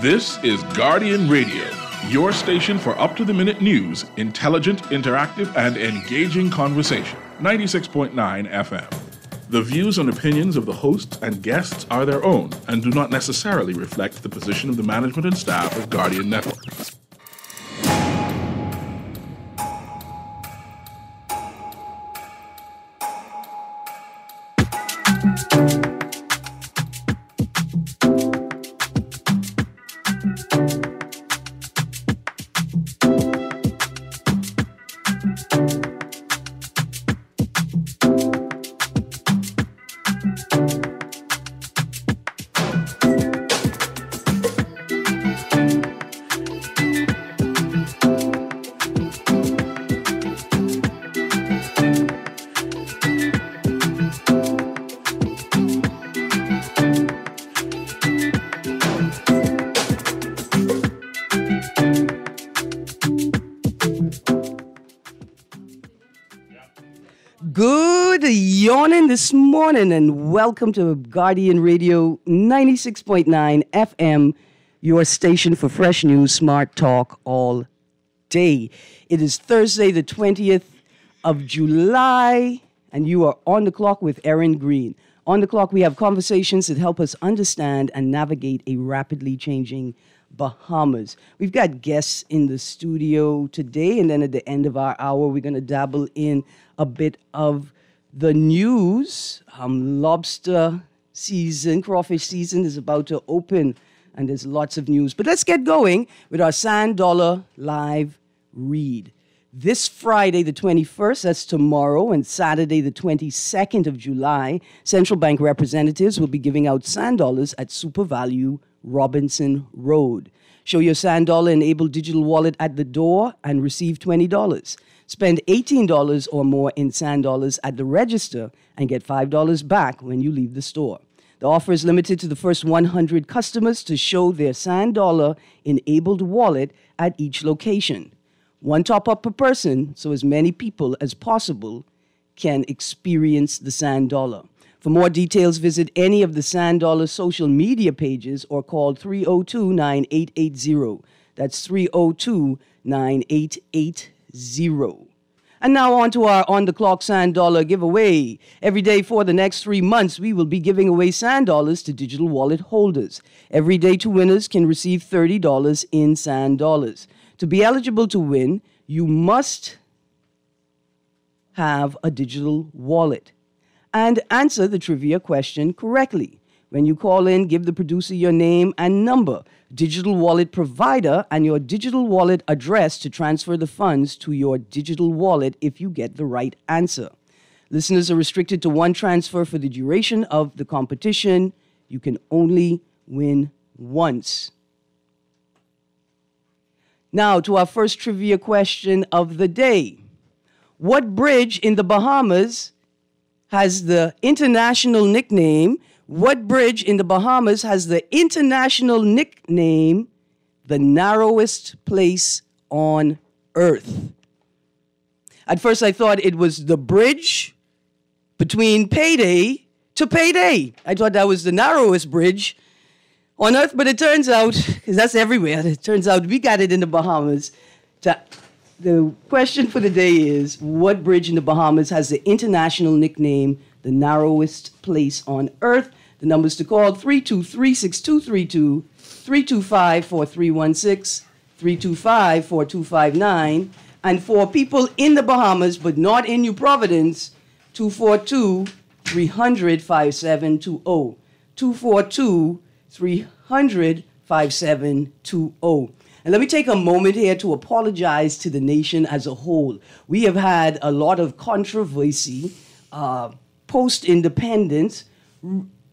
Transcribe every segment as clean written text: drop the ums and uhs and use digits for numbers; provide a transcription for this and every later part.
This is Guardian Radio, your station for up-to-the-minute news, intelligent, interactive, and engaging conversation. 96.9 FM. The views and opinions of the hosts and guests are their own and do not necessarily reflect the position of the management and staff of Guardian Network. This morning, and welcome to Guardian Radio 96.9 FM, your station for fresh news, smart talk all day. It is Thursday, the 20th of July, and you are on the clock with Erin, Greene. On the clock, we have conversations that help us understand and navigate a rapidly changing Bahamas. We've got guests in the studio today, and then at the end of our hour, we're going to dabble in a bit of the news. Lobster season, crawfish season is about to open, and there's lots of news. But let's get going with our Sand Dollar Live read. This Friday, the 21st, that's tomorrow, and Saturday, the 22nd of July, Central Bank representatives will be giving out sand dollars at Super Value Robinson Road. Show your sand dollar enabled digital wallet at the door and receive $20. Spend $18 or more in sand dollars at the register and get $5 back when you leave the store. The offer is limited to the first 100 customers to show their sand dollar enabled wallet at each location. One top-up per person, so as many people as possible can experience the sand dollar. For more details, visit any of the Sand Dollar social media pages or call 302-9880. That's 302-9880. And now on to our on-the-clock sand dollar giveaway. Every day for the next 3 months, we will be giving away sand dollars to digital wallet holders. Every day, 2 winners can receive $30 in sand dollars. To be eligible to win, you must have a digital wallet and answer the trivia question correctly. When you call in, give the producer your name and number, digital wallet provider, and your digital wallet address to transfer the funds to your digital wallet if you get the right answer. Listeners are restricted to one transfer for the duration of the competition. You can only win once. Now to our first trivia question of the day. What bridge in the Bahamas has the international nickname? What bridge in the Bahamas has the international nickname, the narrowest place on earth? At first, I thought it was the bridge between payday to payday. I thought that was the narrowest bridge on earth, but it turns out, because that's everywhere, it turns out we got it in the Bahamas. The question for the day is, what bridge in the Bahamas has the international nickname, the narrowest place on earth? The numbers to call, 323-6232, 325-4316, 325-4259. And for people in the Bahamas but not in New Providence, 242-300-5720. 242-300-5720. And let me take a moment here to apologize to the nation as a whole. We have had a lot of controversy post-independence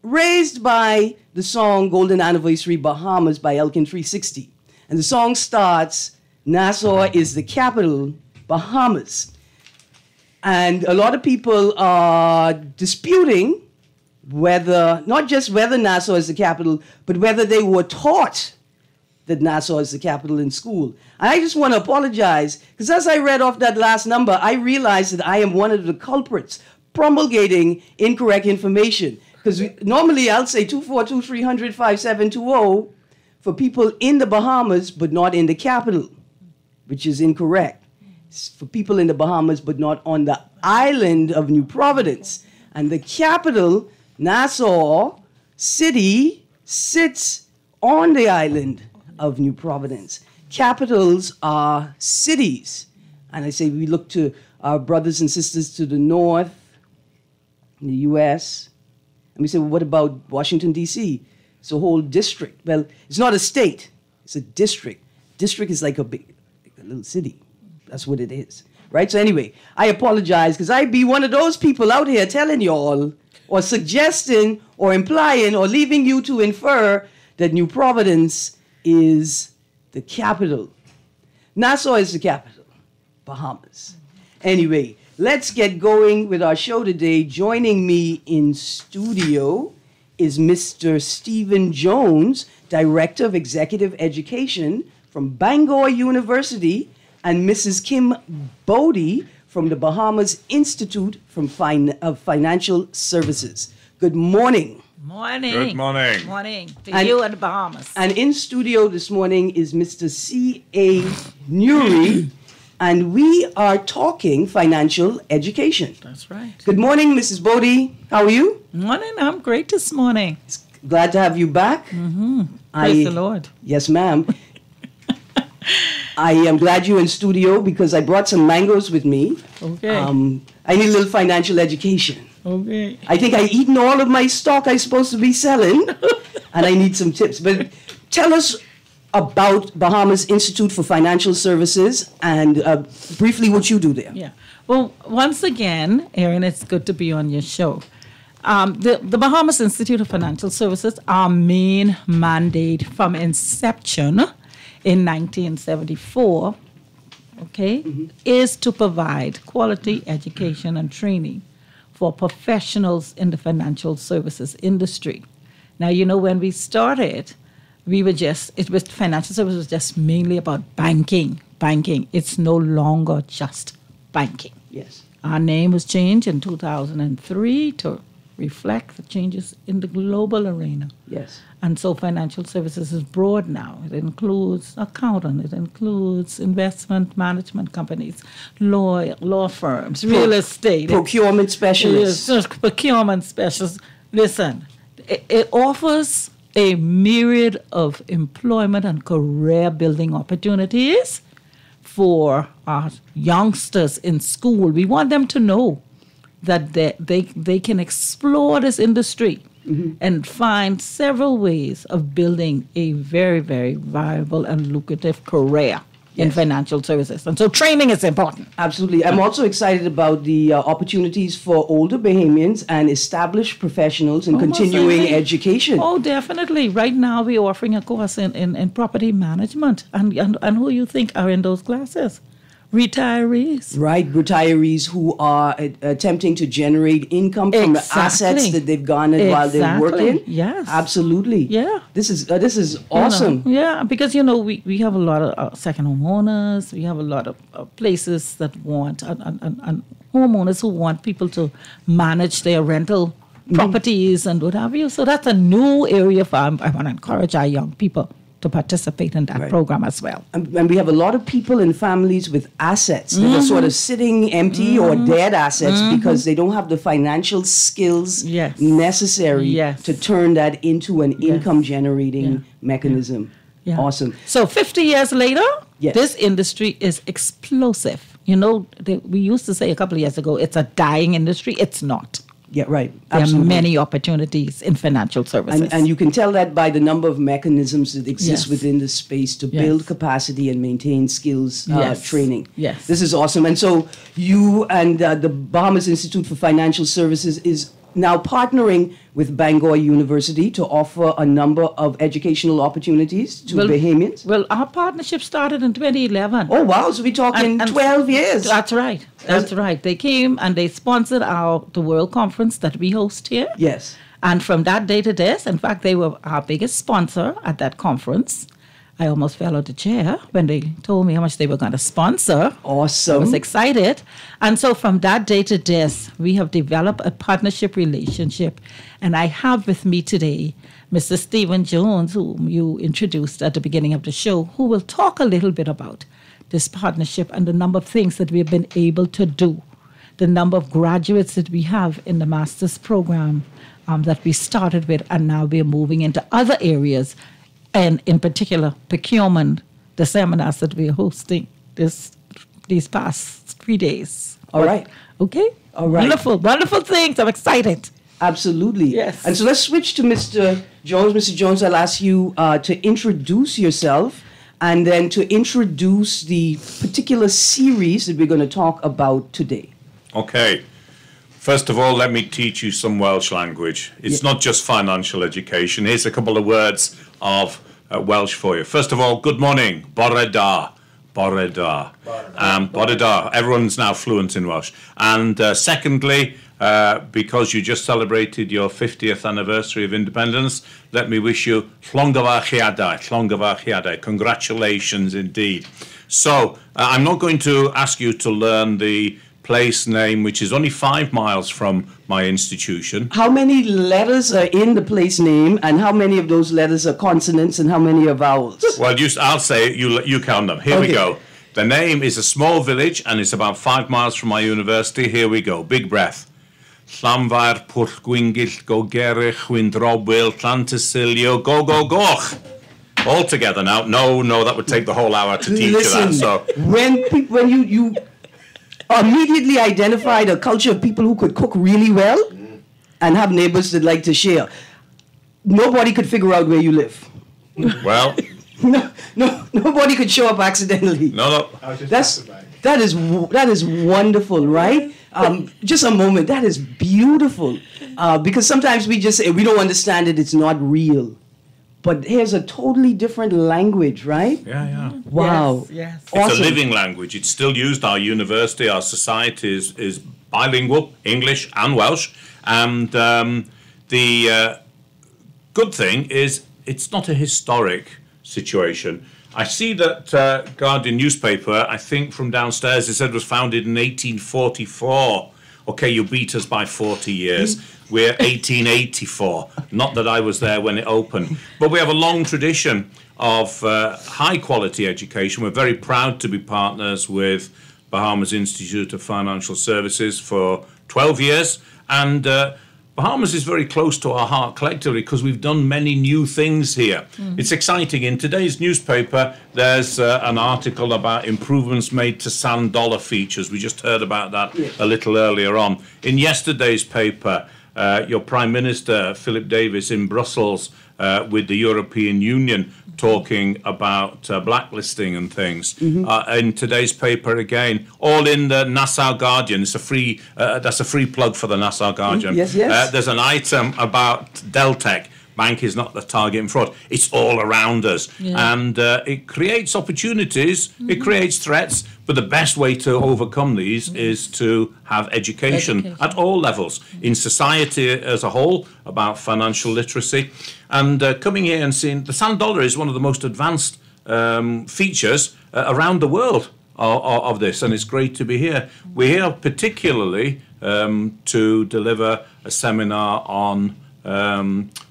raised by the song Golden Anniversary Bahamas by Elkin 360. And the song starts, Nassau is the capital, Bahamas. And a lot of people are disputing whether, not just whether Nassau is the capital, but whether they were taught that Nassau is the capital in school. And I just want to apologize, because as I read off that last number, I realized that I am one of the culprits promulgating incorrect information. Because normally I'll say 242-300-5720 for people in the Bahamas but not in the capital, which is incorrect. It's for people in the Bahamas but not on the island of New Providence. And the capital, Nassau City, sits on the island of New Providence. Capitals are cities. And I say we look to our brothers and sisters to the north, in the U.S., and we say, well, what about Washington, D.C.? It's a whole district. Well, it's not a state. It's a district. District is like a little city. That's what it is, right? So anyway, I apologize because I be one of those people out here telling y'all or suggesting or implying or leaving you to infer that New Providence is the capital. Nassau is the capital, Bahamas. Anyway, let's get going with our show today. Joining me in studio is Mr. Stephen Jones, Director of Executive Education from Bangor University, and Mrs. Kim Bodie from the Bahamas Institute of Financial Services. Good morning. Morning. Good morning. Morning to you and the Bahamas. And in studio this morning is Mr. C.A. Nuri, and we are talking financial education. That's right. Good morning, Mrs. Bodie. How are you? Morning. I'm great this morning. Glad to have you back. Praise the Lord. Yes, ma'am. I am glad you're in studio because I brought some mangoes with me. Okay. I need a little financial education. Okay. I think I've eaten all of my stock I'm supposed to be selling, and I need some tips. But tell us about Bahamas Institute for Financial Services and briefly what you do there. Yeah. Well, once again, Erin, it's good to be on your show. The Bahamas Institute of Financial Services, our main mandate from inception in 1974, is to provide quality education and training for professionals in the financial services industry. Now, when we started, financial services was just mainly about banking. It's no longer just banking. Yes. Our name was changed in 2003 to reflect the changes in the global arena. Yes. And so financial services is broad now. It includes accountant, it includes investment management companies, law firms, real estate. Procurement specialists. Yes, procurement specialists. Listen, it offers a myriad of employment and career building opportunities for our youngsters in school. We want them to know that they can explore this industry and find several ways of building a very, very viable and lucrative career in financial services. And so training is important. Absolutely. I'm also excited about the opportunities for older Bahamians and established professionals in continuing education. Oh, definitely. Right now we're offering a course in property management. And who you think are in those classes? Retirees. Right, retirees who are attempting to generate income from the assets that they've garnered while they're working. Yes. Absolutely. Yeah. This is awesome. Yeah, because, we have a lot of second home owners. We have a lot of places that want, and homeowners who want people to manage their rental properties and what have you. So that's a new area I want to encourage our young people to participate in that program as well. And we have a lot of people and families with assets that are sort of sitting empty or dead assets because they don't have the financial skills necessary to turn that into an income-generating mechanism. Yeah. Awesome. So 50 years later, this industry is explosive. We used to say a couple of years ago, it's a dying industry. It's not. Yeah, right. There Absolutely. are many opportunities in financial services. And you can tell that by the number of mechanisms that exist within the space to build capacity and maintain skills training. Yes. This is awesome. And so you and the Bahamas Institute for Financial Services is now partnering with Bangor University to offer a number of educational opportunities to Bahamians. Well, our partnership started in 2011. Oh, wow. So we're talking 12 years. That's right. That's right. They came and they sponsored the World Conference that we host here. Yes. And from that day to this, in fact, they were our biggest sponsor at that conference. I almost fell out the chair when they told me how much they were going to sponsor. Awesome. I was excited. And so from that day to this, we have developed a partnership relationship. And I have with me today Mr. Stephen Jones, whom you introduced at the beginning of the show, who will talk a little bit about this partnership and the number of things that we have been able to do, the number of graduates that we have in the master's program that we started with, and now we're moving into other areas, and in particular, procurement, the seminars that we're hosting these past 3 days. All right. Okay? All right. Wonderful, wonderful things. I'm excited. Absolutely. Yes. And so let's switch to Mr. Jones. Mr. Jones, I'll ask you to introduce yourself and then to introduce the particular series that we're going to talk about today. Okay. First of all, let me teach you some Welsh language. It's not just financial education. Here's a couple of words of Welsh for you. First of all, good morning. Bore da. Bore da. Bore da. Everyone's now fluent in Welsh. And secondly, because you just celebrated your 50th anniversary of independence, let me wish you llongyfarchiadau. Congratulations indeed. So, I'm not going to ask you to learn the place name, which is only 5 miles from my institution. How many letters are in the place name, and how many of those letters are consonants, and how many are vowels? Well, I'll say it, you count them. Here we go. The name is a small village, and it's about 5 miles from my university. Here we go. Big breath. Llanfair, Pwll Gwyngyll, Gogerich, Windrobil, Llantysilio, goch. All together now. No, that would take the whole hour to teach Listen, you that. So when you immediately identified a culture of people who could cook really well and have neighbors that like to share, nobody could figure out where you live. well, Nobody could show up accidentally. no. That is wonderful, right? Just a moment. That is beautiful. Because sometimes we just say we don't understand it. It's not real. But here's a totally different language, right? Yeah. Wow. Yes. Awesome. It's a living language. It's still used. Our university, our society is bilingual, English and Welsh. And the good thing is it's not a historic situation. I see that Guardian newspaper, I think from downstairs, it said was founded in 1844. Okay, you beat us by 40 years. We're 1884. Not that I was there when it opened. But we have a long tradition of high-quality education. We're very proud to be partners with Bahamas Institute of Financial Services for 12 years. And Bahamas is very close to our heart collectively because we've done many new things here. It's exciting. In today's newspaper, there's an article about improvements made to sand dollar features. We just heard about that a little earlier on. In yesterday's paper, your Prime Minister, Philip Davis, in Brussels with the European Union talking about blacklisting and things. In today's paper again, all in the Nassau Guardian. It's a free. That's a free plug for the Nassau Guardian. Yes. There's an item about Deltec. Bank is not the target in fraud. It's all around us, and it creates opportunities. It creates threats. But the best way to overcome these is to have education at all levels in society as a whole about financial literacy. And coming here and seeing the sand dollar is one of the most advanced features around the world of this, and it's great to be here. We're here particularly to deliver a seminar on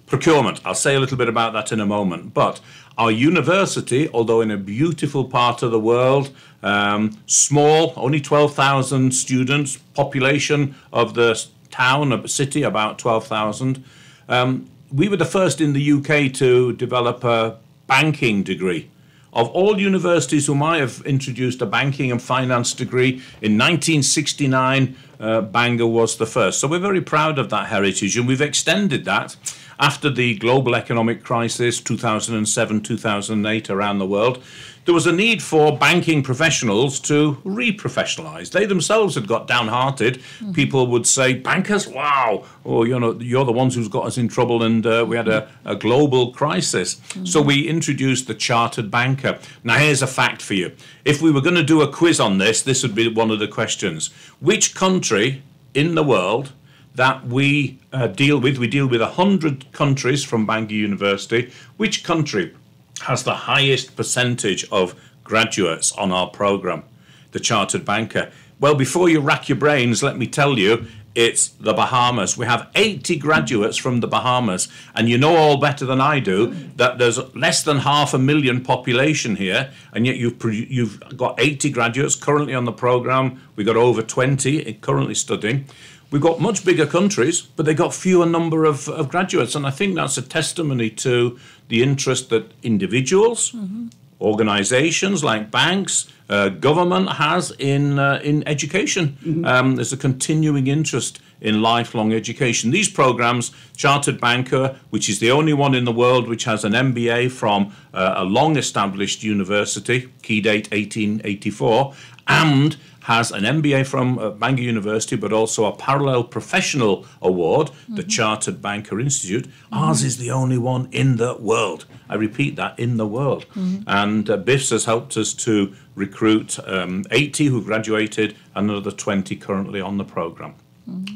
procurement. I'll say a little bit about that in a moment. But our university, although in a beautiful part of the world, small, only 12,000 students, population of the town, of the city, about 12,000. We were the first in the UK to develop a banking degree. Of all universities whom I have introduced a banking and finance degree, in 1969, Bangor was the first. So we're very proud of that heritage, and we've extended that after the global economic crisis, 2007, 2008, around the world. There was a need for banking professionals to re-professionalize. They themselves had got downhearted. People would say, bankers, wow, oh, you're the ones who's got us in trouble, and we had a global crisis. So we introduced the chartered banker. Now, here's a fact for you. If we were going to do a quiz on this would be one of the questions. Which country in the world that we deal with 100 countries from Bangor University, which country has the highest percentage of graduates on our program, the Chartered Banker? Well, before you rack your brains, let me tell you, it's the Bahamas. We have 80 graduates from the Bahamas, and you know all better than I do that there's less than 500,000 population here, and yet you've got 80 graduates currently on the program. We've got over 20 currently studying. We've got much bigger countries, but they've got fewer number of graduates, and I think that's a testimony to the interest that individuals, organisations like banks, government has in education. There's a continuing interest in lifelong education. These programs, Chartered Banker, which is the only one in the world which has an MBA from a long-established university, key date 1884, and has an MBA from Bangor University, but also a parallel professional award, the Chartered Banker Institute. Ours is the only one in the world. I repeat that, in the world. And BIFS has helped us to recruit 80 who graduated and another 20 currently on the program.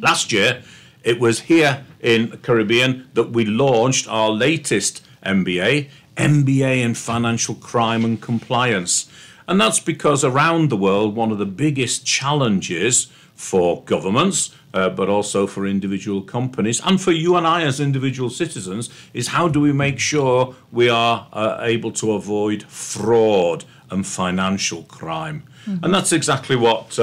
Last year, it was here in the Caribbean that we launched our latest MBA in Financial Crime and Compliance. And that's because around the world, one of the biggest challenges for governments, but also for individual companies and for you and I as individual citizens, is how do we make sure we are able to avoid fraud and financial crime? And that's exactly what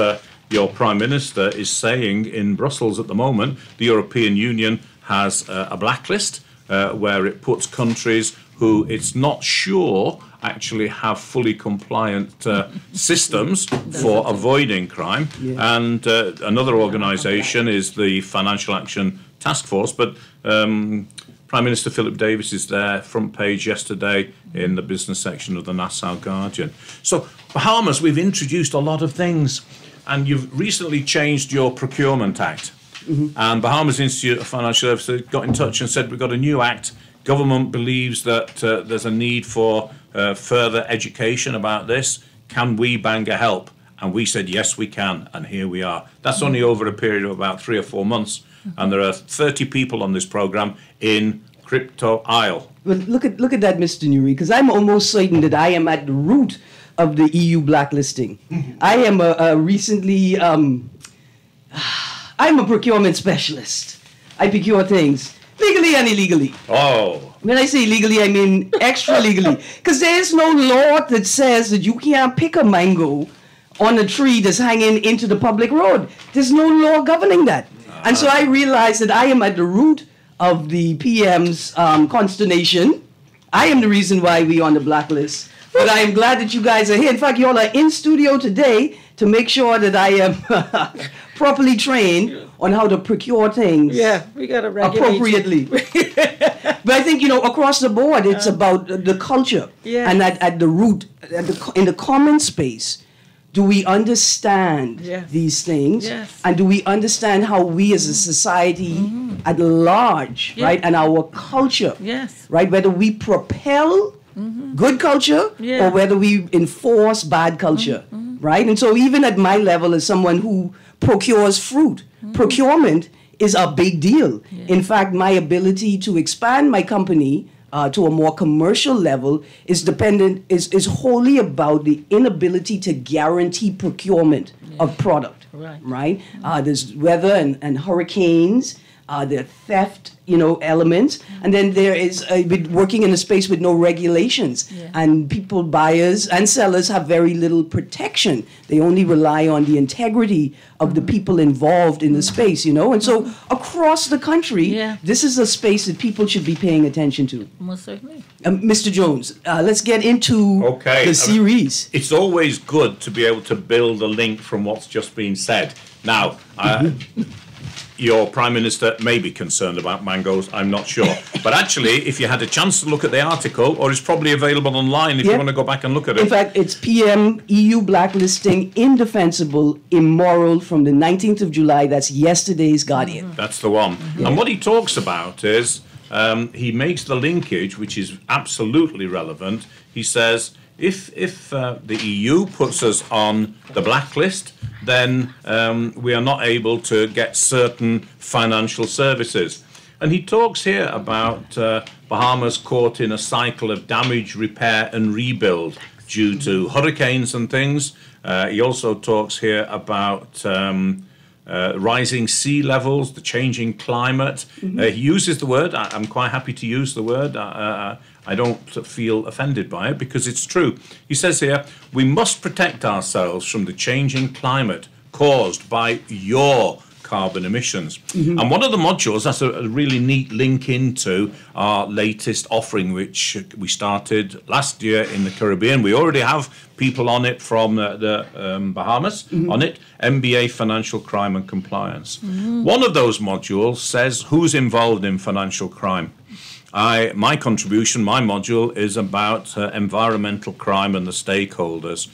your Prime Minister is saying in Brussels at the moment. The European Union has a blacklist where it puts countries who it's not sure actually have fully compliant systems for avoiding crime. And another organisation is the Financial Action Task Force. But Prime Minister Philip Davis is there, front page yesterday in the business section of the Nassau Guardian. So Bahamas, we've introduced a lot of things. And you've recently changed your Procurement Act. And Bahamas Institute of Financial Services got in touch and said, we've got a new act. Government believes that there's a need for further education about this. Can we, Bangor, help? And we said, yes, we can. And here we are. That's only over a period of about 3 or 4 months. And there are 30 people on this program in Crypto Isle. Well, look at that, Mr. Newry, because I'm almost certain that I am at the root of the EU blacklisting. I am I'm a procurement specialist. I procure things legally and illegally. Oh. When I say legally, I mean extra legally. Because there is no law that says that you can't pick a mango on a tree that's hanging into the public road. There's no law governing that. And so I realized that I am at the root of the PM's consternation. I am the reason why we're on the blacklist. But I am glad that you guys are here. In fact, you all are in studio today to make sure that I am properly trained on how to procure things we got to appropriately. But I think, across the board, it's about the culture. And at the root, in the common space, do we understand these things? And do we understand how we as a society at large, right, and our culture, right, whether we propel good culture or whether we enforce bad culture, right? And so even at my level as someone who procures fruit, procurement is a big deal. In fact, my ability to expand my company to a more commercial level is wholly about the inability to guarantee procurement of product, right? There's weather and hurricanes, there are theft, elements, and then there is working in a space with no regulations, and people, buyers and sellers, have very little protection. They only rely on the integrity of the people involved in the space, and so across the country, this is a space that people should be paying attention to. Most certainly. Mr. Jones, let's get into the series. It's always good to be able to build a link from what's just been said. Now, your Prime Minister may be concerned about mangoes, I'm not sure. But actually, if you had a chance to look at the article, or it's probably available online if you want to go back and look at it. In fact, it's PM EU blacklisting indefensible, immoral, from the 19th of July. That's yesterday's Guardian. That's the one. And what he talks about is, he makes the linkage, which is absolutely relevant. He says, if the EU puts us on the blacklist, then we are not able to get certain financial services. And he talks here about Bahamas caught in a cycle of damage, repair, and rebuild due to hurricanes and things. He also talks here about rising sea levels, the changing climate. He uses the word, I'm quite happy to use the word, I don't feel offended by it because it's true. He says here, we must protect ourselves from the changing climate caused by your carbon emissions. And one of the modules, that's a really neat link into our latest offering, which we started last year in the Caribbean. We already have people on it from the Bahamas on it, MBA Financial Crime and Compliance. One of those modules says who's involved in financial crime. My contribution, my module, is about environmental crime and the stakeholders.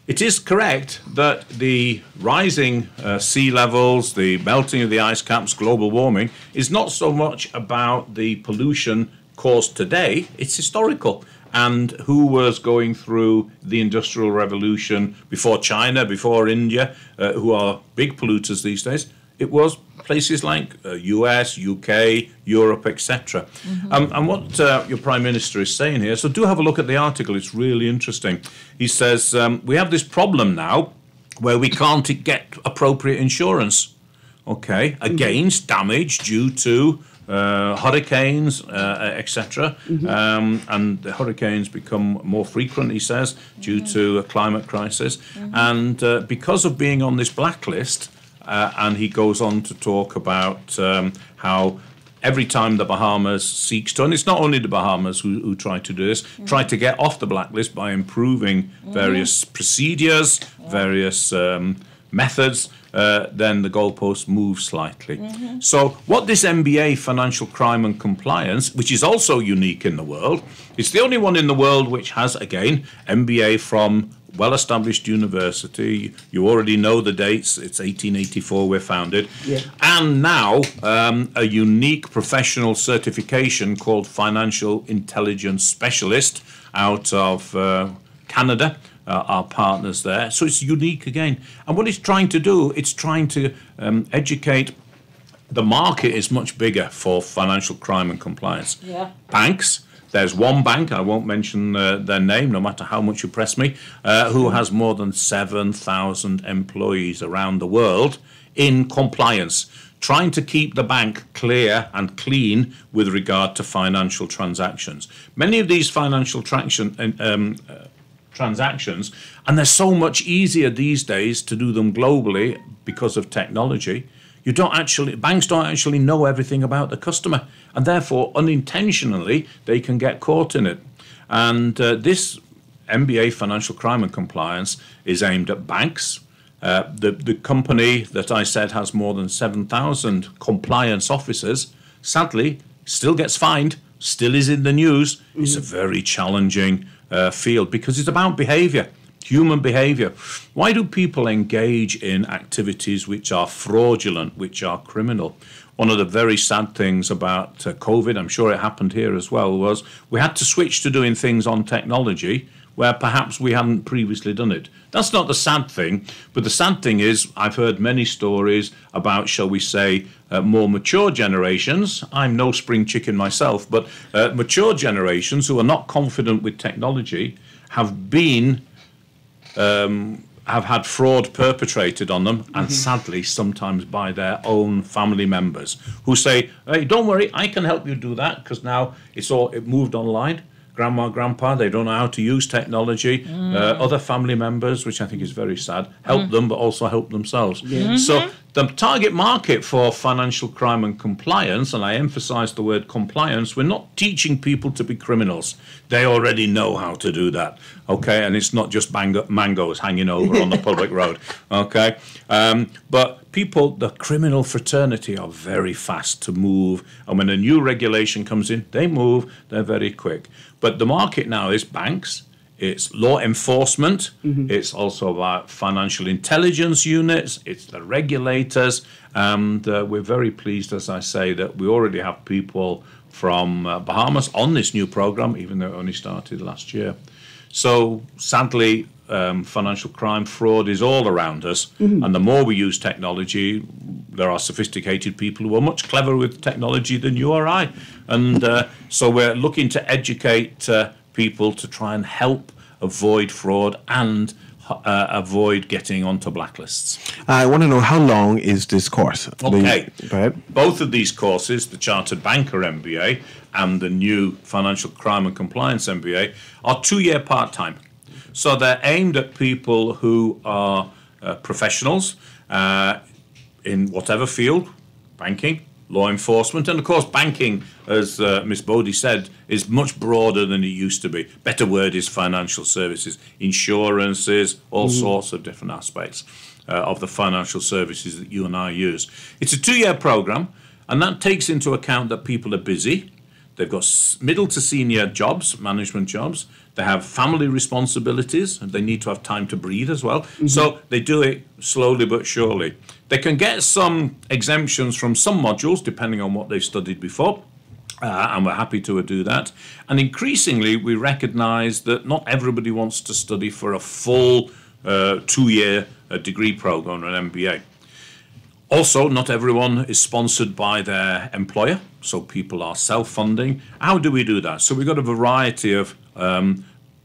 It is correct that the rising sea levels, the melting of the ice caps, global warming, is not so much about the pollution caused today, it's historical. And who was going through the Industrial Revolution before China, before India, who are big polluters these days? It was places like US, UK, Europe, etc. And what your Prime Minister is saying here, so do have a look at the article, it's really interesting. He says, we have this problem now where we can't get appropriate insurance, against damage due to hurricanes, etc. And the hurricanes become more frequent, he says, due to a climate crisis. And because of being on this blacklist, and he goes on to talk about how every time the Bahamas seeks to, and it's not only the Bahamas who try to do this, try to get off the blacklist by improving various procedures, various methods, then the goalposts move slightly. So what this MBA, Financial Crime and Compliance, which is also unique in the world, it's the only one in the world which has, again, MBA from well-established university. You already know the dates. It's 1884 we're founded. And now a unique professional certification called Financial Intelligence Specialist out of Canada, our partners there. So it's unique again. And what it's trying to do, it's trying to educate. The market is much bigger for financial crime and compliance. Banks. There's one bank, I won't mention their name, no matter how much you press me, who has more than 7,000 employees around the world in compliance, trying to keep the bank clear and clean with regard to financial transactions. Many of these financial transactions, and they're so much easier these days to do them globally because of technology. Banks don't actually know everything about the customer, and therefore unintentionally they can get caught in it. And this MBA Financial Crime and Compliance is aimed at banks. The company that I said has more than 7,000 compliance officers, sadly, still gets fined, still is in the news. It's a very challenging field because it's about behavior. Human behavior. Why do people engage in activities which are fraudulent, which are criminal? One of the very sad things about COVID, I'm sure it happened here as well, was we had to switch to doing things on technology where perhaps we hadn't previously done it. That's not the sad thing, but the sad thing is I've heard many stories about, shall we say, more mature generations. I'm no spring chicken myself, but mature generations who are not confident with technology have had fraud perpetrated on them, and sadly sometimes by their own family members who say, hey, don't worry, I can help you do that because now it moved online. Grandma, grandpa, they don't know how to use technology. Other family members, which I think is very sad, help them but also help themselves. So the target market for financial crime and compliance, and I emphasize the word compliance, we're not teaching people to be criminals. They already know how to do that, okay? And it's not just mangoes hanging over on the public road, okay? But people, the criminal fraternity are very fast to move. And when a new regulation comes in, they move, they're very quick. But the market now is banks, it's law enforcement, it's also about financial intelligence units, it's the regulators, and we're very pleased, as I say, that we already have people from Bahamas on this new program, even though it only started last year. So sadly, financial crime, fraud is all around us, and the more we use technology, there are sophisticated people who are much cleverer with technology than you or I. And so we're looking to educate people to try and help avoid fraud and avoid getting onto blacklists. I want to know, how long is this course? Okay. Go ahead. Both of these courses, the Chartered Banker MBA and the new Financial Crime and Compliance MBA, are 2-year part-time. So they're aimed at people who are professionals in whatever field, banking, law enforcement, and of course banking, as Miss Bodie said, is much broader than it used to be. Better word is financial services, insurances, all sorts of different aspects of the financial services that you and I use. It's a 2-year program, and that takes into account that people are busy. They've got middle to senior jobs, management jobs. They have family responsibilities, and they need to have time to breathe as well. So they do it slowly but surely. They can get some exemptions from some modules, depending on what they've studied before, and we're happy to do that. And increasingly, we recognise that not everybody wants to study for a full 2-year degree program or an MBA. Also, not everyone is sponsored by their employer, so people are self-funding. How do we do that? So we've got a variety of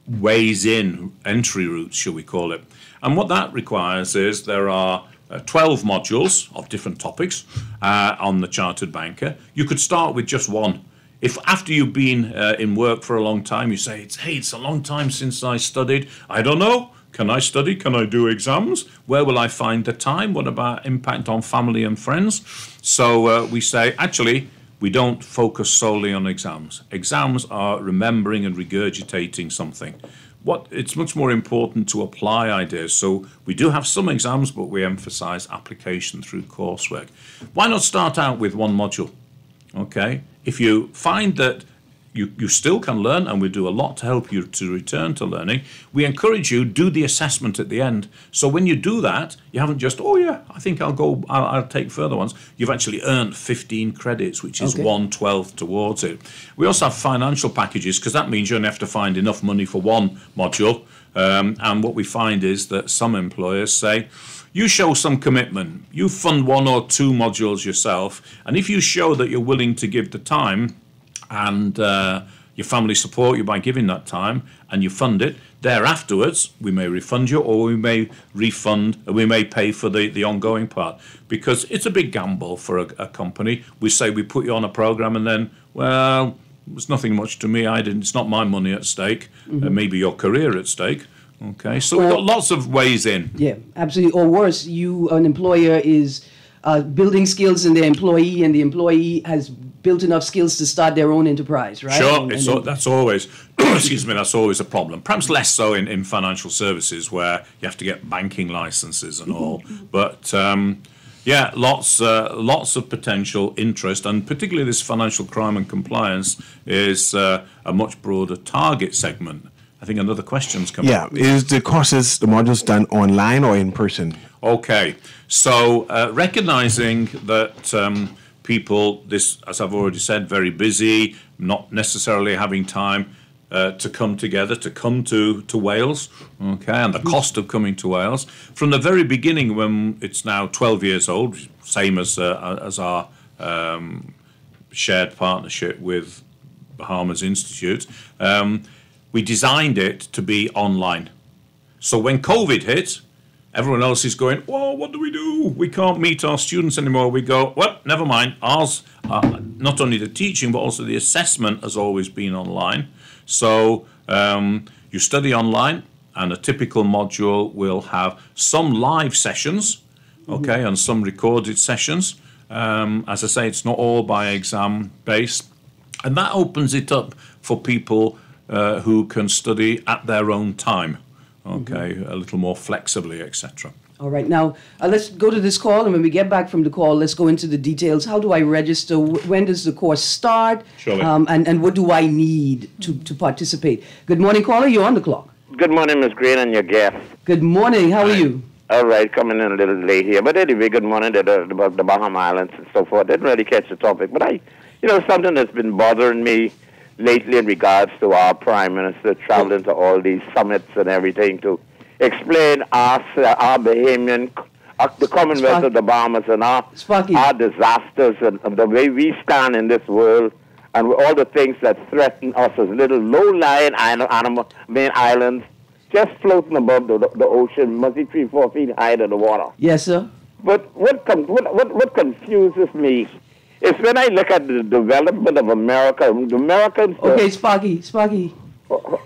ways in, entry routes, shall we call it. And what that requires is there are 12 modules of different topics on the Chartered Banker. You could start with just one. If after you've been in work for a long time, you say, hey, it's a long time since I studied, I don't know. Can I study? Can I do exams? Where will I find the time? What about impact on family and friends? So we say, actually, we don't focus solely on exams. Exams are remembering and regurgitating something. It's much more important to apply ideas. So we do have some exams, but we emphasize application through coursework. Why not start out with one module? Okay. If you find that you still can learn, and we do a lot to help you to return to learning, we encourage you, do the assessment at the end. So when you do that, you haven't just, oh yeah, I think I'll take further ones. You've actually earned 15 credits, which is 1/12 towards it. We also have financial packages, because that means you only have to find enough money for one module. And what we find is that some employers say, you show some commitment, you fund 1 or 2 modules yourself, and if you show that you're willing to give the time, and your family support you by giving that time, and you fund it, thereafterwards we may refund you, or we may pay for the ongoing part, because it's a big gamble for a company. We say we put you on a program, and then, well, there's nothing much to me. It's not my money at stake. Maybe your career at stake. Okay, so we've got lots of ways in. Yeah, absolutely. Or worse, an employer is building skills in their employee, and the employee has built enough skills to start their own enterprise, right? Sure, that's always, excuse me, that's always a problem. Perhaps less so in financial services, where you have to get banking licenses and all. But yeah, lots of potential interest, and particularly this financial crime and compliance is a much broader target segment. I think another question's come up. Yeah, is the modules done online or in person? Okay, so recognizing that people, as I've already said, very busy, not necessarily having time to come together, to come to Wales, okay, and the cost of coming to Wales. From the very beginning, when it's now 12 years old, same as our shared partnership with Bahamas Institute, we designed it to be online. So when COVID hit, everyone else is going, whoa, what do? We can't meet our students anymore. We go, well, never mind. Ours, not only the teaching, but also the assessment has always been online. So you study online, and a typical module will have some live sessions, okay, and some recorded sessions. As I say, it's not all by exam based. And that opens it up for people who can study at their own time, okay, a little more flexibly, etc. All right, now let's go to this call, and when we get back from the call, let's go into the details. How do I register? When does the course start? Surely. And what do I need to participate? Good morning, caller. You're on the clock. Good morning, Ms. Greene, and your guest. Good morning. How are you? All right, coming in a little late here. But anyway, good morning to the Bahama Islands and so forth. Didn't really catch the topic. But something that's been bothering me lately in regards to our Prime Minister traveling to all these summits and everything to explain our Bahamian, the Commonwealth of the Bahamas and our disasters and the way we stand in this world and all the things that threaten us as little low-lying main islands just floating above the ocean, must be 3-4 feet higher than the water. Yes, sir. But what confuses me is when I look at the development of America, the Americans... Okay, Sparky.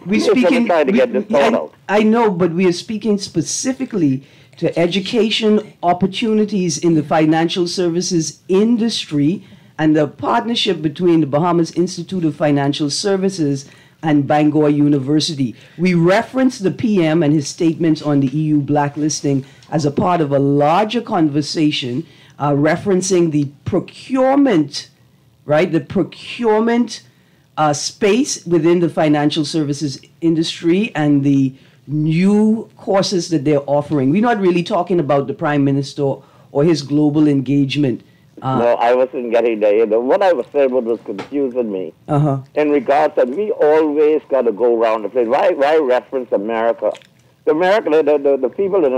We're speaking... trying to get this thought out. I know, but we are speaking specifically to education opportunities in the financial services industry and the partnership between the Bahamas Institute of Financial Services and Bangor University. We reference the PM and his statements on the EU blacklisting as a part of a larger conversation referencing the procurement, right? The procurement space within the financial services industry and the new courses that they're offering. We're not really talking about the Prime Minister or his global engagement. No, I wasn't getting there either. What I was saying was confusing me. In regards that we always got to go around the place. Why reference America? The people in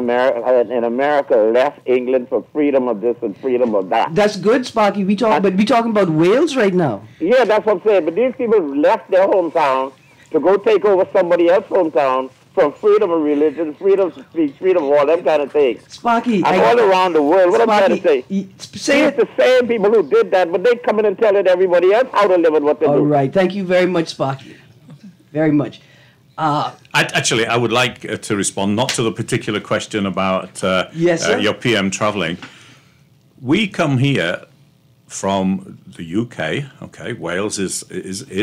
America left England for freedom of this and freedom of that. That's good, Sparky. But we're talking about Wales right now. Yeah, that's what I'm saying. But these people left their hometown to go take over somebody else's hometown for freedom of religion, freedom of speech, freedom of all them kind of things. Sparky, all around the world. What Sparky, I'm trying to say, it's the same people who did that, but they come in and telling everybody else how to live and what to do. All right. Thank you very much, Sparky. Very much. I would like to respond not to the particular question about your PM travelling. We come here from the UK. Okay, Wales is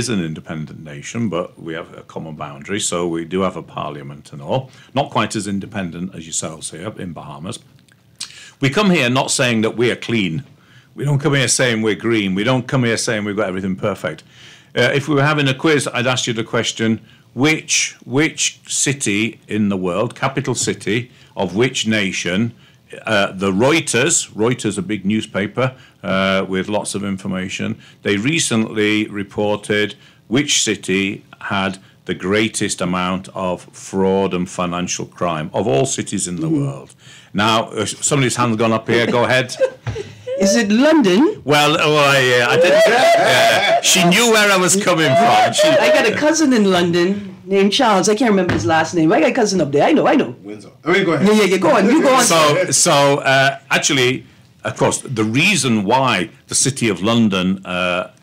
an independent nation, but we have a common boundary, so we do have a parliament and all. Not quite as independent as yourselves here in Bahamas. We come here not saying that we are clean. We don't come here saying we're green. We don't come here saying we've got everything perfect. If we were having a quiz, I'd ask you the question: which city in the world, capital city of which nation? The Reuters, a big newspaper with lots of information, they recently reported which city had the greatest amount of fraud and financial crime of all cities in the world. Now, somebody's hand's gone up here. Go ahead. Is it London? Well, I didn't. She knew where I was coming from. I got a cousin in London named Charles. I can't remember his last name. I got a cousin up there. I know. Windsor. I mean, go ahead. Yeah, go on. You go on. So actually, of course, the reason why the City of London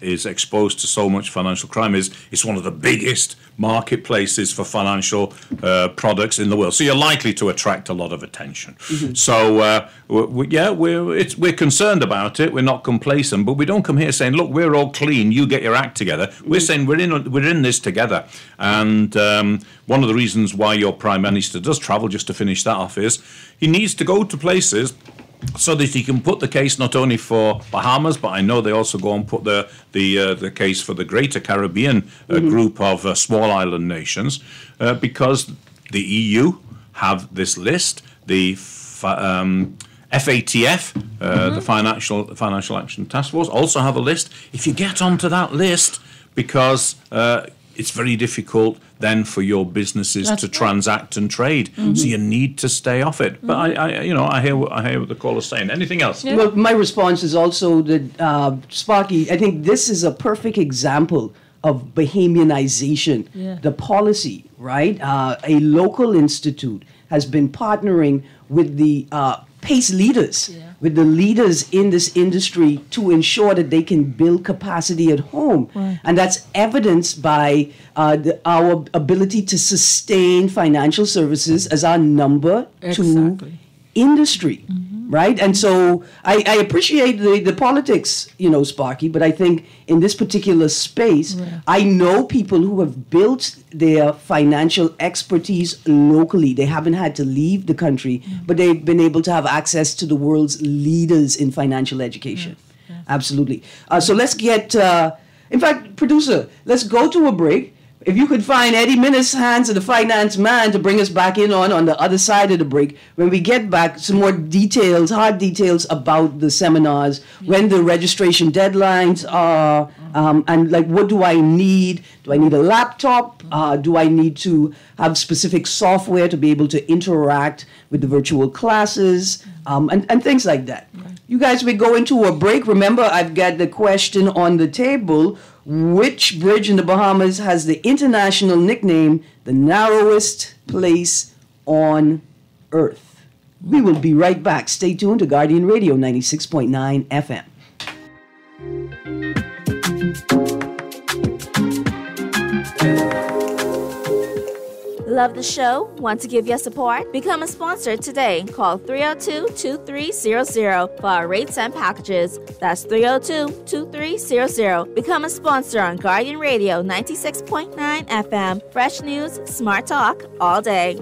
is exposed to so much financial crime is it's one of the biggest marketplaces for financial products in the world. So you're likely to attract a lot of attention. Mm-hmm. So we're concerned about it. We're not complacent, but we don't come here saying, "Look, we're all clean. You get your act together." We're saying we're in this together. And one of the reasons why your Prime Minister does travel, just to finish that off, is he needs to go to places so that he can put the case not only for Bahamas, but I know they also go and put the case for the Greater Caribbean group of small island nations, because the EU have this list, the FATF, the Financial Action Task Force, also have a list. If you get onto that list, because it's very difficult then for your businesses to transact and trade. Mm-hmm. So you need to stay off it. But I hear what the caller's saying. Anything else? Yeah. Well, my response is also that, Sparky, I think this is a perfect example of Bahamianization. Yeah. The policy, right? A local institute has been partnering with the PACE leaders, with the leaders in this industry to ensure that they can build capacity at home. Right. And that's evidenced by our ability to sustain financial services as our number two industry, right? And so I appreciate the politics, Sparky, but I think in this particular space, I know people who have built their financial expertise locally. They haven't had to leave the country, but they've been able to have access to the world's leaders in financial education. Yes. Absolutely. So let's get, in fact, producer, let's go to a break. If you could find Eddie Minnis' hands of the finance man to bring us back in on the other side of the break, when we get back, some more details, hard details about the seminars, when the registration deadlines are, and like, what do I need? Do I need a laptop? Do I need to have specific software to be able to interact with the virtual classes, and things like that. You guys, we go into a break. Remember, I've got the question on the table. Which bridge in the Bahamas has the international nickname, the narrowest place on earth? We will be right back. Stay tuned to Guardian Radio 96.9 FM. Love the show? Want to give your support? Become a sponsor today. Call 302-2300 for our rates and packages. That's 302-2300. Become a sponsor on Guardian Radio 96.9 FM. Fresh news, smart talk, all day.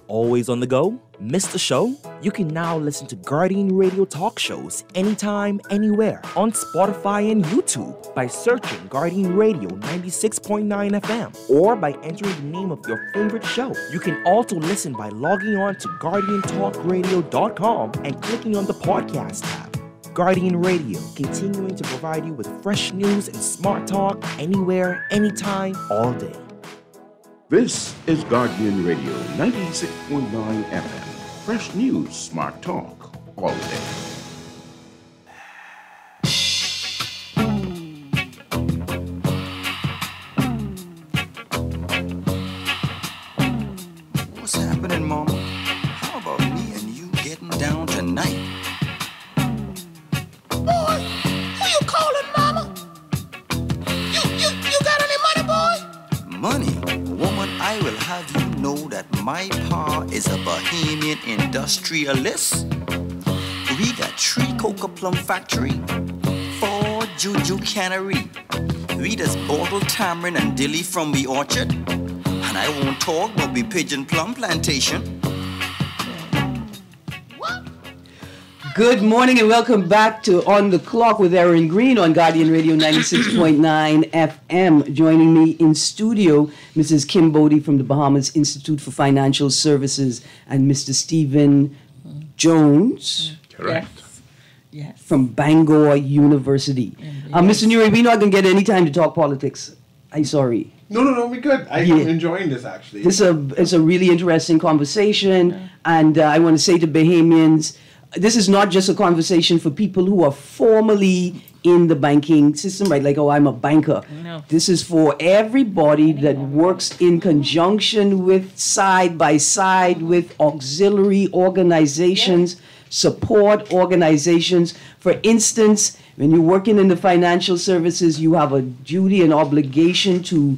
Always on the go? Missed the show? You can now listen to Guardian Radio talk shows anytime, anywhere on Spotify and YouTube by searching Guardian Radio 96.9 FM or by entering the name of your favorite show. You can also listen by logging on to GuardianTalkRadio.com and clicking on the podcast tab. Guardian Radio, continuing to provide you with fresh news and smart talk anywhere, anytime, all day. This is Guardian Radio 96.9 FM. Fresh news, smart talk, all day. What's happening, Mama? How about me and you getting down tonight? Boy, who you calling, Mama? You got any money, boy? Money? Woman, I will have you know that my pa is a Bahamian industrialist. We got 3 coca plum factory, 4 juju cannery. We just bottle tamarind and dilly from the orchard. And I won't talk about the pigeon plum plantation. Good morning and welcome back to On the Clock with Erin Greene on Guardian Radio 96.9 FM. Joining me in studio, Mrs. Kim Bodie from the Bahamas Institute for Financial Services and Mr. Stephen Jones. Correct. Yes. From Bangor University. Mr. Newry, we're not going to get any time to talk politics. I'm sorry. No, we good. I'm enjoying this, actually. It's a really interesting conversation, and I want to say to Bahamians, this is not just a conversation for people who are formally in the banking system, right? Like, oh, I'm a banker. No. This is for everybody that works in conjunction with, side by side with auxiliary organizations, support organizations. For instance, when you're working in the financial services, you have a duty and obligation to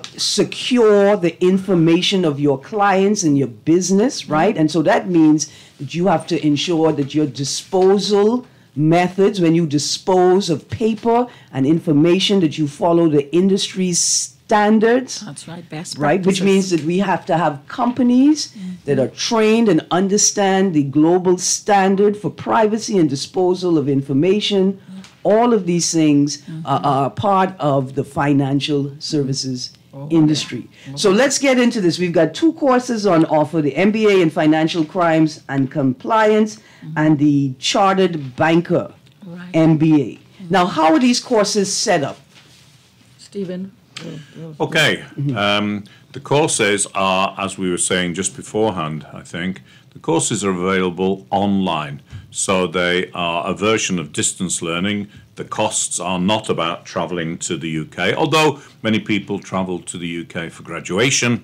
secure the information of your clients and your business, right? And so that means that you have to ensure that your disposal methods, when you dispose of paper and information, that you follow the industry's standards. That's right, best right, which practices. means that we have to have companies that are trained and understand the global standard for privacy and disposal of information. All of these things are part of the financial services industry. So let's get into this. We've got 2 courses on offer, the MBA in Financial Crimes and Compliance and the Chartered Banker MBA. Now, how are these courses set up? Stephen? Okay. The courses are, as we were saying just beforehand, I think, the courses are available online. So they are a version of distance learning. The costs are not about travelling to the UK, although many people travel to the UK for graduation,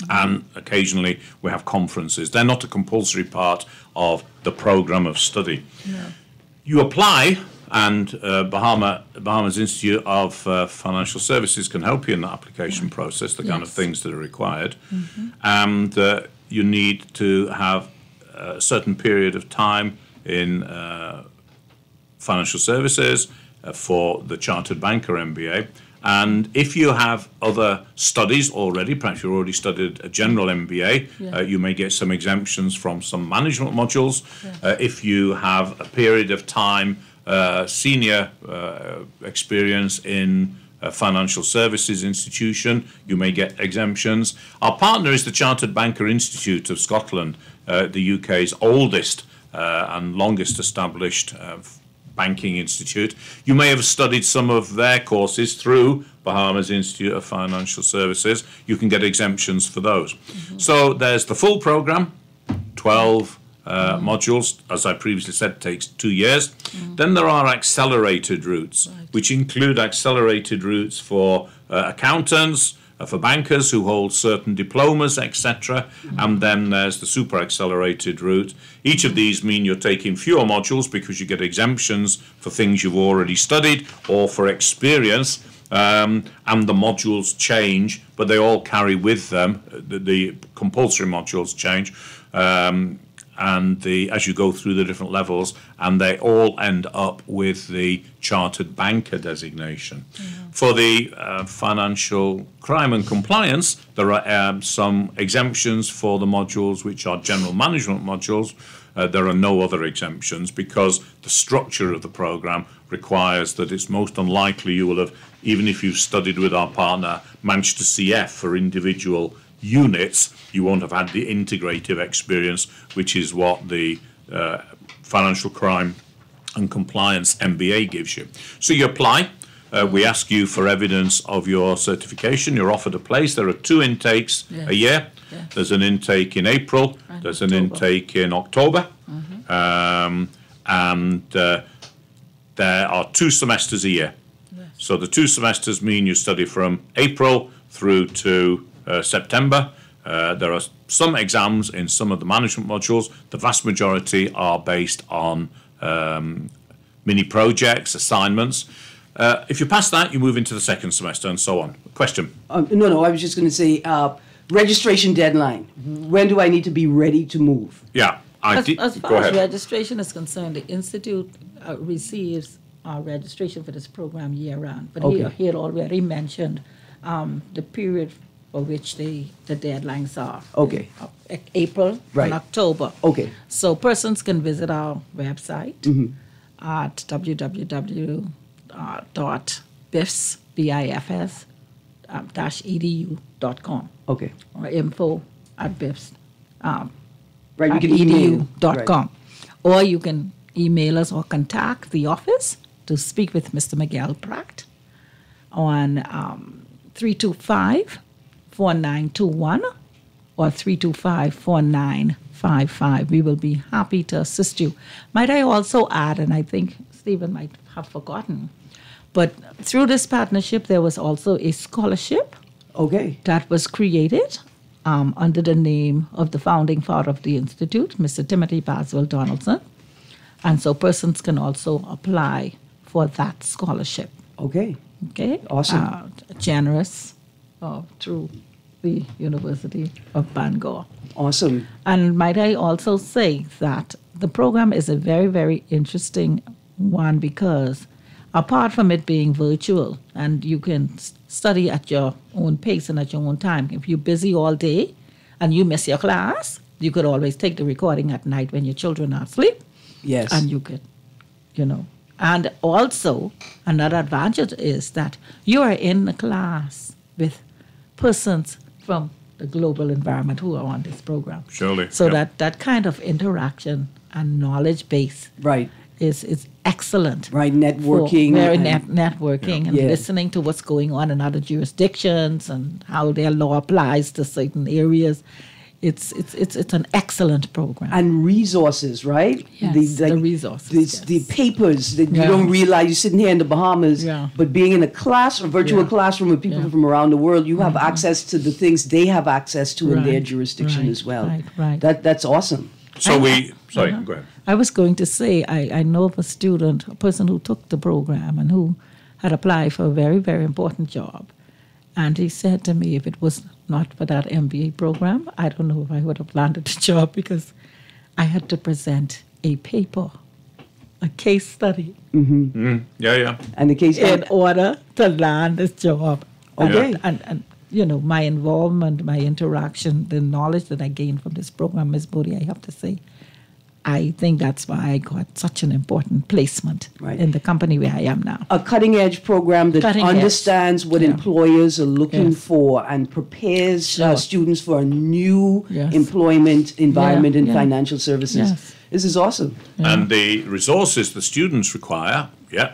and occasionally we have conferences. They're not a compulsory part of the programme of study. No. You apply, and Bahamas Institute of Financial Services can help you in the application process, the kind of things that are required. And you need to have a certain period of time in financial services for the Chartered Banker MBA. And if you have other studies already, perhaps you've already studied a general MBA, you may get some exemptions from some management modules. If you have a period of time, senior experience in a financial services institution, you may get exemptions. Our partner is the Chartered Banker Institute of Scotland, the UK's oldest and longest established banking institute. You may have studied some of their courses through Bahamas Institute of Financial Services. You can get exemptions for those. So there's the full program, 12 modules, as I previously said, takes 2 years. Then there are accelerated routes, which include accelerated routes for accountants, for bankers who hold certain diplomas, etc. And then there's the super accelerated route. Each of these mean you're taking fewer modules because you get exemptions for things you've already studied or for experience. And the modules change, but they all carry with them, the compulsory modules change, and as you go through the different levels, and they all end up with the chartered banker designation. For the financial crime and compliance, there are some exemptions for the modules which are general management modules. There are no other exemptions because the structure of the program requires that it's most unlikely you will have, even if you've studied with our partner Manchester CF for individual units, you won't have had the integrative experience, which is what the financial crime and compliance MBA gives you. So you apply. We ask you for evidence of your certification. You're offered a place. There are 2 intakes a year. Yes. There's an intake in April. And there's an intake in October. And there are 2 semesters a year. Yes. So the 2 semesters mean you study from April through to September. There are some exams in some of the management modules. The vast majority are based on mini projects, assignments. If you pass that, you move into the second semester and so on. Question? No, I was just going to say registration deadline. When do I need to be ready to move? Yeah. As far as registration is concerned, the Institute receives registration for this program year-round. But he had already mentioned the period for which the deadlines are. Okay. April and October. Okay. So persons can visit our website at www.bifs.edu.com. Okay. Or info@bifs. Right, you can edu.com. Or you can email us or contact the office to speak with Mr. Miguel Pratt on 325-4921 or 325-4955. We will be happy to assist you. Might I also add, and I think Stephen might have forgotten, but through this partnership, there was also a scholarship that was created under the name of the founding father of the Institute, Mr. Timothy Baswell Donaldson. And so persons can also apply for that scholarship. Okay. Awesome. Generous through the University of Bangor. Awesome. And might I also say that the program is a very, very interesting one because apart from it being virtual and you can study at your own pace and at your own time, if you're busy all day and you miss your class, you could always take the recording at night when your children are asleep. Yes. And you could, And also, another advantage is that you are in the class with persons from the global environment who are on this program. Surely. So that kind of interaction and knowledge base is excellent. Right, networking. Networking and listening to what's going on in other jurisdictions and how their law applies to certain areas. It's an excellent program. And resources, right? Yes, the resources. The papers that you don't realize. You're sitting here in the Bahamas, but being in a virtual classroom with people from around the world, you have access to the things they have access to in their jurisdiction as well. Right. That's awesome. So go ahead. I was going to say, I know of a student, a person who took the program and who had applied for a very, very important job. And he said to me, if it was not for that MBA program, I don't know if I would have landed the job because I had to present a paper, a case study. Mm-hmm. And the case in order to land this job. Okay. And my involvement, my interaction, the knowledge that I gained from this program, Ms. Bodie, I have to say, I think that's why I got such an important placement in the company where I am now. A cutting-edge program that understands what employers are looking for and prepares students for a new employment environment in financial services. Yes. This is awesome. Yeah. And the resources the students require,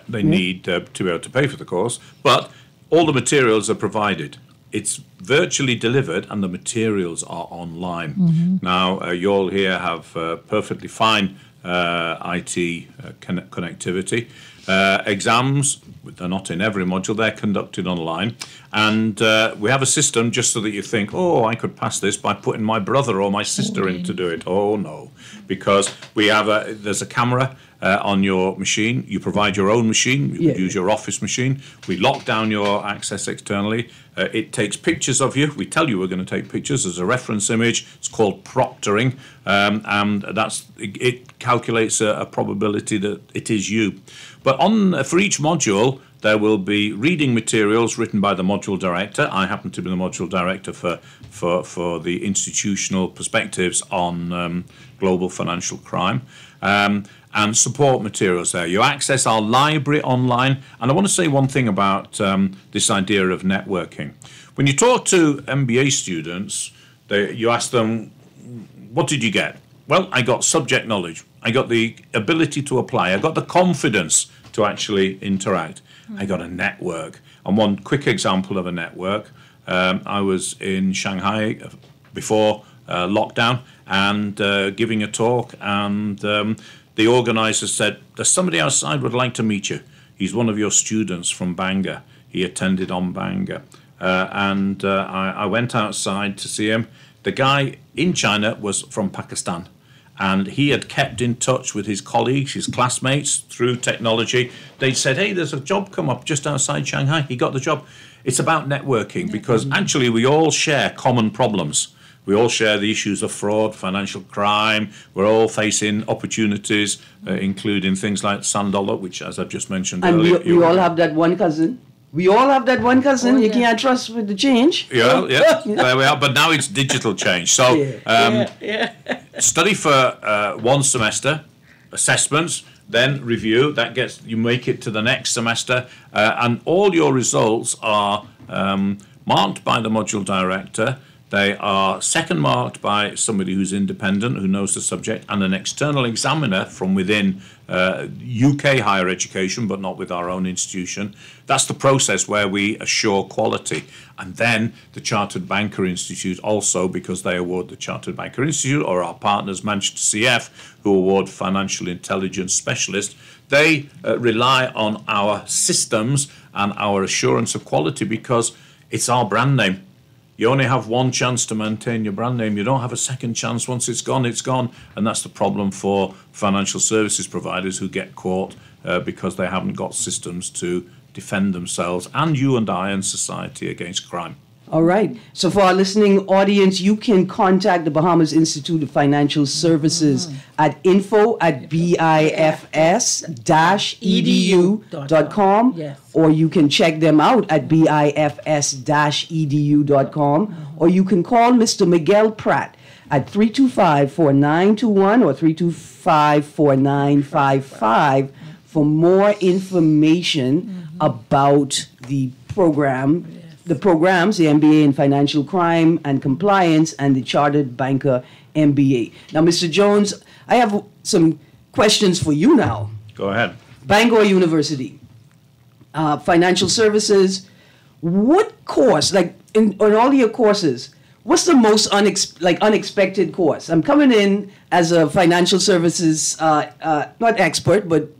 they need to be able to pay for the course, but all the materials are provided. it's virtually delivered and the materials are online. Now, you all here have perfectly fine IT connectivity. Exams, they're not in every module, they're conducted online. And we have a system just so that you think, oh, I could pass this by putting my brother or my sister in to do it. Oh, no. Because there's a camera on your machine. You provide your own machine. You could use your office machine. We lock down your access externally. It takes pictures of you. We tell you we're going to take pictures as a reference image. It's called proctoring. And it calculates a probability that it is you. But for each module, there will be reading materials written by the module director. I happen to be the module director for the institutional perspectives on global financial crime. And support materials there. You access our library online. And I want to say one thing about this idea of networking. When you talk to MBA students, you ask them, what did you get? Well, I got subject knowledge. I got the ability to apply. I got the confidence to actually interact. I got a network. And one quick example of a network, I was in Shanghai before lockdown and giving a talk, and the organizer said, there's somebody outside would like to meet you. He's one of your students from Bangor. He attended on Bangor. I went outside to see him. The guy in China was from Pakistan, and he had kept in touch with his colleagues, his classmates, through technology. They said, hey, there's a job come up just outside Shanghai. He got the job. It's about networking, because actually we all share common problems. We all share the issues of fraud, financial crime. We're all facing opportunities, including things like sand dollar, which, as I've just mentioned earlier. And we all have that one cousin. We all have that one cousin you can't trust with the change. Yeah, there we are. But now it's digital change. So study for one semester, assessments, then review. That gets you make it to the next semester, and all your results are marked by the module director. They are second marked by somebody who's independent, who knows the subject, and an external examiner from within UK higher education, but not with our own institution. That's the process where we assure quality. And then the Chartered Banker Institute also, because they award the Chartered Banker Institute, or our partners, Manchester CF, who award Financial Intelligence Specialist, they rely on our systems and our assurance of quality, because it's our brand name. You only have one chance to maintain your brand name. You don't have a second chance. Once it's gone, it's gone. And that's the problem for financial services providers who get caught because they haven't got systems to defend themselves and you and I and society against crime. All right. So for our listening audience, you can contact the Bahamas Institute of Financial Services at info@bifs-edu.com, or you can check them out at bifs-edu.com, or you can call Mr. Miguel Pratt at 325-4921 or 325-4955 for more information about the program. The programs, the MBA in Financial Crime and Compliance, and the Chartered Banker MBA. Now, Mr. Jones, I have some questions for you now. Go ahead. Bangor University, financial services. What course, like in all your courses, what's the most unexpected course? I'm coming in as a financial services, not expert, but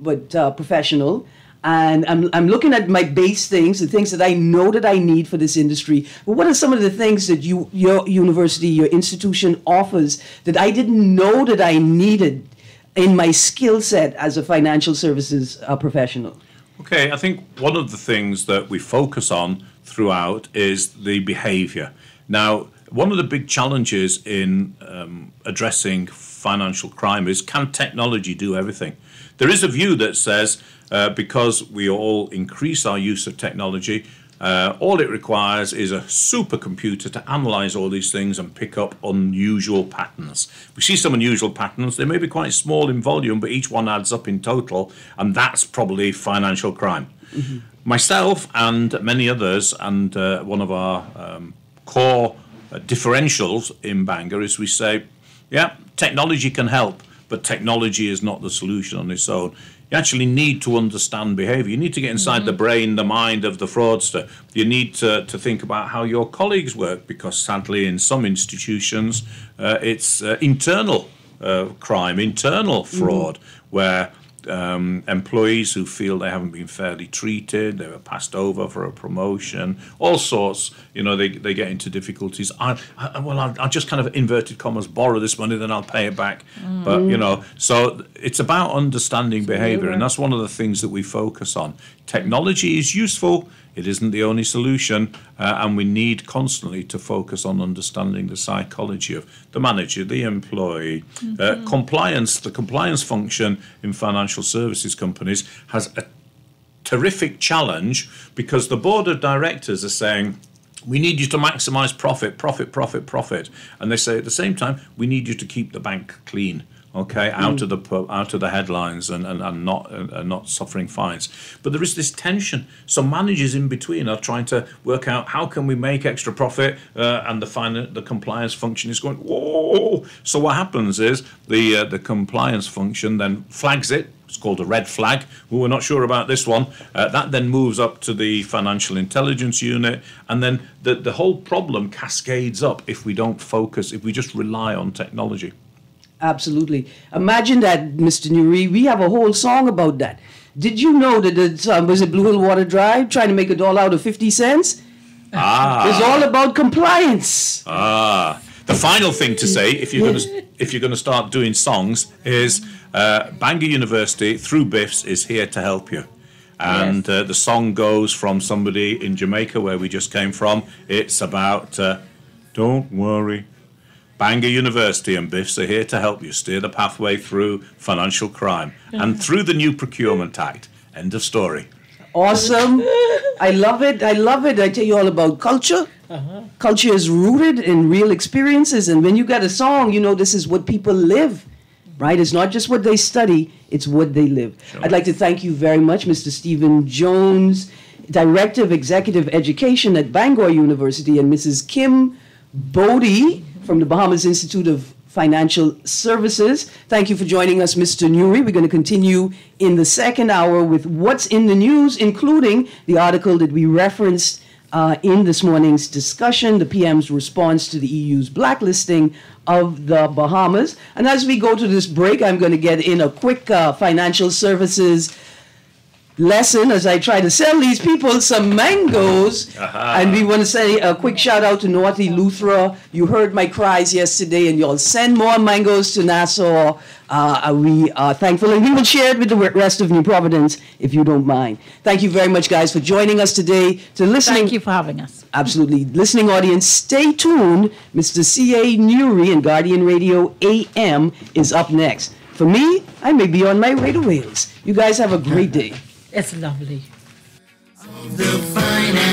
professional. And I'm looking at my base things, the things that I know that I need for this industry. But what are some of the things that your university, your institution offers that I didn't know that I needed in my skill set as a financial services professional? Okay, I think one of the things that we focus on throughout is the behavior. Now, one of the big challenges in addressing financial crime is, can technology do everything? There is a view that says because we all increase our use of technology, all it requires is a supercomputer to analyze all these things and pick up unusual patterns. We see some unusual patterns. They may be quite small in volume, but each one adds up in total, and that's probably financial crime. Mm-hmm. Myself and many others, and one of our core differentials in Bangor is we say, yeah, technology can help, but technology is not the solution on its own. You actually need to understand behavior. You need to get inside the brain, the mind of the fraudster. You need to think about how your colleagues work, because sadly in some institutions it's internal crime, internal fraud, where employees who feel they haven't been fairly treated, they were passed over for a promotion, all sorts, they get into difficulties. I'll just kind of, inverted commas, borrow this money, then I'll pay it back. But, so it's about understanding behavior, and that's one of the things that we focus on. Technology is useful. It isn't the only solution, and we need constantly to focus on understanding the psychology of the manager, the employee. Compliance, the compliance function in financial services companies has a terrific challenge, because the board of directors are saying, we need you to maximize profit. And they say at the same time, we need you to keep the bank clean. Okay, out of the headlines and not suffering fines. But there is this tension. So managers in between are trying to work out, how can we make extra profit, and the compliance function is going, whoa. So what happens is the compliance function then flags it. It's called a red flag. We're not sure about this one. That then moves up to the financial intelligence unit, and then the whole problem cascades up if we don't focus, if we just rely on technology. Absolutely. Imagine that, Mr. Nuri. We have a whole song about that. Did you know that was it Blue Hill Water Drive, trying to make $1 out of 50 cents? It's all about compliance. The final thing to say, if you're going to start doing songs, is Bangor University through BIFS is here to help you. And the song goes from somebody in Jamaica, where we just came from. It's about, don't worry, Bangor University and BIFS are here to help you steer the pathway through financial crime and through the new Procurement Act. End of story. Awesome. I love it. I tell you all about culture. Culture is rooted in real experiences. And when you got a song, this is what people live, right? It's not just what they study, it's what they live. Sure. I'd like to thank you very much, Mr. Stephen Jones, Director of Executive Education at Bangor University, and Mrs. Kim Bodie from the Bahamas Institute of Financial Services. Thank you for joining us, Mr. Nuri. We're going to continue in the second hour with what's in the news, including the article that we referenced in this morning's discussion, the PM's response to the EU's blacklisting of the Bahamas. And as we go to this break, I'm going to get in a quick financial services lesson as I try to sell these people some mangoes. And we want to say a quick shout out to Naughty Luthra. You heard my cries yesterday, and you'll send more mangoes to Nassau. We are thankful, and we will share it with the rest of New Providence if you don't mind. Thank you very much, guys, for joining us today. To listening, thank you for having us. Absolutely. Listening audience, stay tuned. Mr. C.A. Nuri and Guardian Radio AM is up next. For me, I may be on my way to Wales. You guys have a great day. It's lovely. The finance.